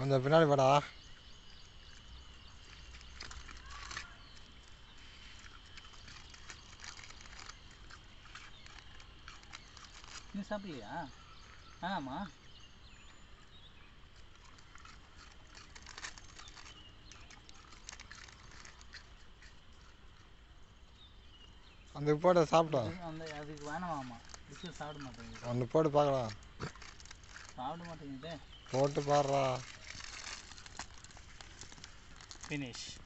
கொஞ்சம் பின்னாடி வாடா. நீ சாப்பிடலையா? ஆமா. அந்த போட சாப்பிட்டோம். அந்த அதுக்கு வேணாமாம்மா. பிஸ்கட் சாப்பிட மாட்டேங்குது. ஒன்று போட்டு பார்க்கலாம். சாப்பிட மாட்டேங்குதே. போட்டு பாடுறா. ஃபினிஷ்.